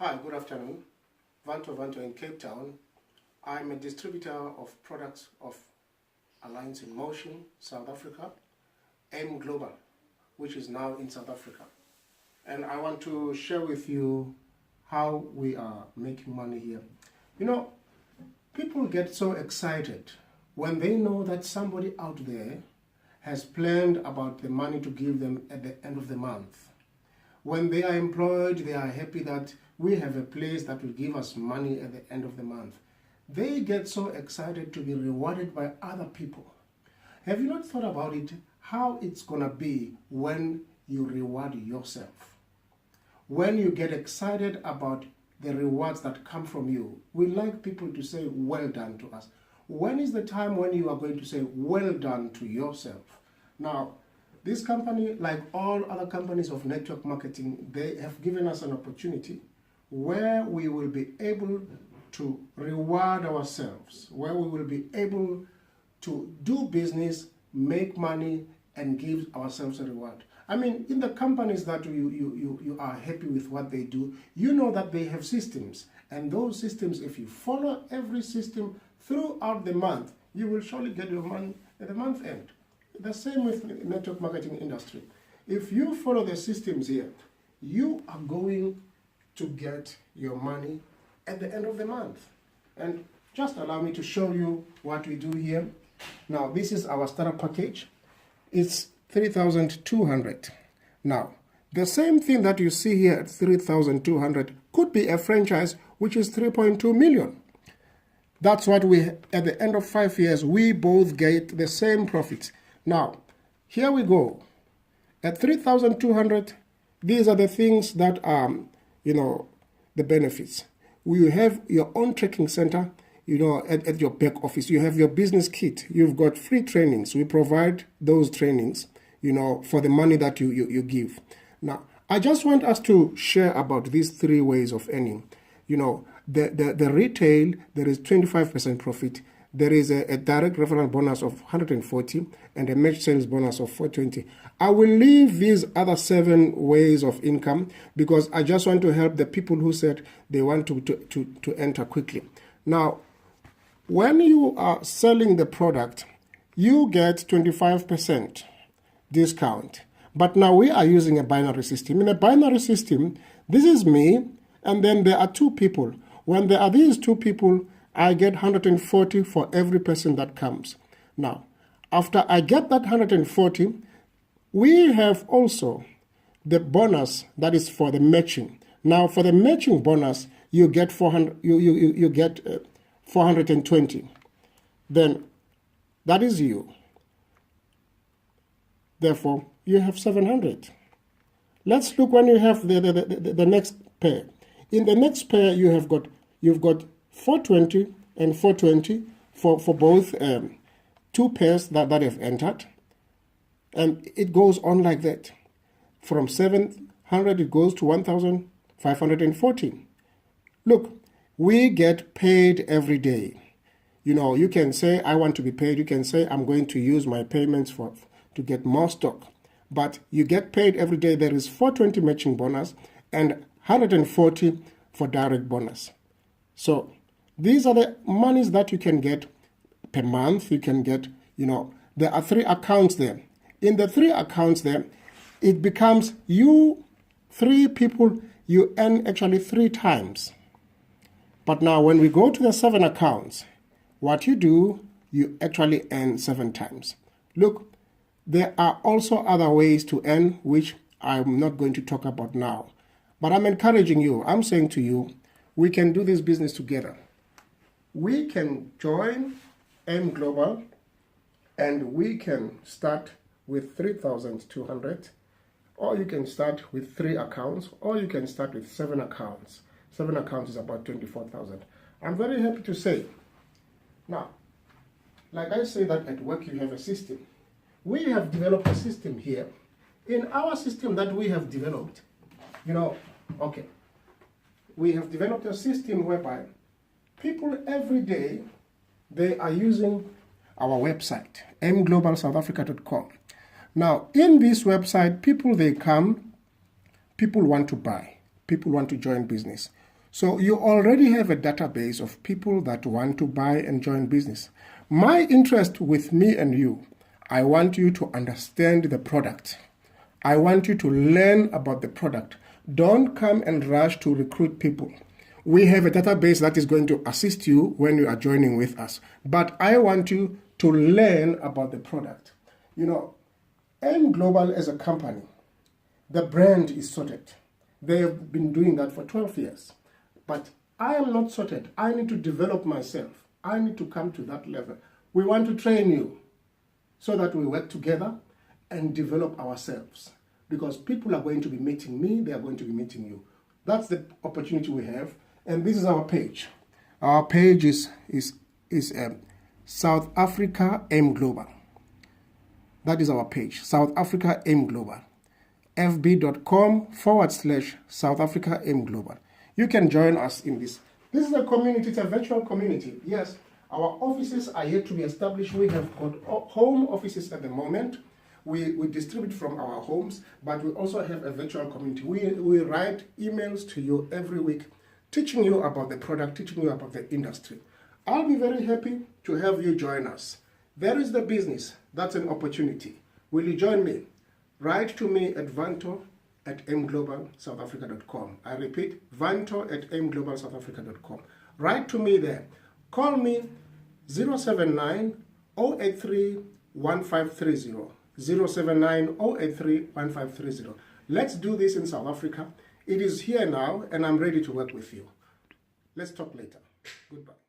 Hi, good afternoon. Vanto Vanto in Cape Town. I'm a distributor of products of Alliance in Motion, South Africa, AIMGLOBAL, which is now in South Africa. And I want to share with you how we are making money here. You know, people get so excited when they know that somebody out there has planned about the money to give them at the end of the month. When they are employed, they are happy that we have a place that will give us money at the end of the month. They get so excited to be rewarded by other people. Have you not thought about it, how it's going to be when you reward yourself? When you get excited about the rewards that come from you, we like people to say, well done to us. When is the time when you are going to say, well done to yourself? Now, this company, like all other companies of network marketing, they have given us an opportunity where we will be able to reward ourselves, where we will be able to do business, make money, and give ourselves a reward. I mean, in the companies that you are happy with what they do, you know that they have systems. And those systems, if you follow every system throughout the month, you will surely get your money at the month end. The same with the network marketing industry. If you follow the systems here, you are going to get your money at the end of the month. And just allow me to show you what we do here. Now, this is our starter package. It's 3,200. Now, the same thing that you see here at 3,200 could be a franchise, which is 3.2 million. That's what we, at the end of 5 years, we both get the same profits. Now, here we go. At 3,200, these are the things that are, the benefits. You have your own tracking center, at your back office. You have your business kit. You've got free trainings. We provide those trainings, for the money that you give. Now, I just want us to share about these three ways of earning. The retail, there is 25% profit. There is a direct referral bonus of 140 and a match sales bonus of 420. I will leave these other 7 ways of income because I just want to help the people who said they want to enter quickly. Now, when you are selling the product, you get 25% discount. But now we are using a binary system. In a binary system, this is me, and then there are 2 people. When there are these 2 people, I get 140 for every person that comes. Now, after I get that 140, we have also the bonus that is for the matching. Now, for the matching bonus, you get 420. Then that is you. Therefore, you have 700. Let's look when you have the next pair. In the next pair, you've got 420 and 420 for both 2 pairs that have entered. And it goes on like that. From 700, it goes to 1,514. Look, we get paid every day. You can say, I want to be paid. You can say, I'm going to use my payments to get more stock. But you get paid every day. There is 420 matching bonus and 140 for direct bonus. So these are the monies that you can get per month. You can get, there are 3 accounts there. In the 3 accounts there, it becomes you, 3 people, you earn actually 3 times. But now when we go to the 7 accounts, what you do, you actually earn 7 times. Look, there are also other ways to earn, which I'm not going to talk about now. But I'm encouraging you, I'm saying to you, we can do this business together. We can join AIMGLOBAL and we can start with 3,200, or you can start with 3 accounts, or you can start with 7 accounts. 7 accounts is about 24,000. I'm very happy to say. Now, like I say that at work you have a system. We have developed a system here. In our system that we have developed, we have developed a system whereby people every day, they are using our website, aimglobalsouthafrica.com. Now, in this website, people, they come, people want to buy, people want to join business. So you already have a database of people that want to buy and join business. My interest with me and you, I want you to understand the product. I want you to learn about the product. Don't come and rush to recruit people. We have a database that is going to assist you when you are joining with us. But I want you to learn about the product. You know, AIMGLOBAL as a company, the brand is sorted. They have been doing that for 12 years. But I am not sorted. I need to develop myself. I need to come to that level. We want to train you so that we work together and develop ourselves. Because people are going to be meeting me, they are going to be meeting you. That's the opportunity we have. And this is our page. Our page is South Africa AIMGLOBAL. That is our page, South Africa AIMGLOBAL. fb.com/South Africa AIMGLOBAL. You can join us in this. This is a community, it's a virtual community. Yes, our offices are yet to be established. We have got home offices at the moment. We distribute from our homes, but we also have a virtual community. We write emails to you every week, teaching you about the product, teaching you about the industry. I'll be very happy to have you join us. There is the business. That's an opportunity. Will you join me? Write to me at vanto@aimglobalsouthafrica.com. I repeat, vanto@aimglobalsouthafrica.com. Write to me there. Call me 079-083-1530. 079-083-1530. Let's do this in South Africa. It is here now, and I'm ready to work with you. Let's talk later. Goodbye.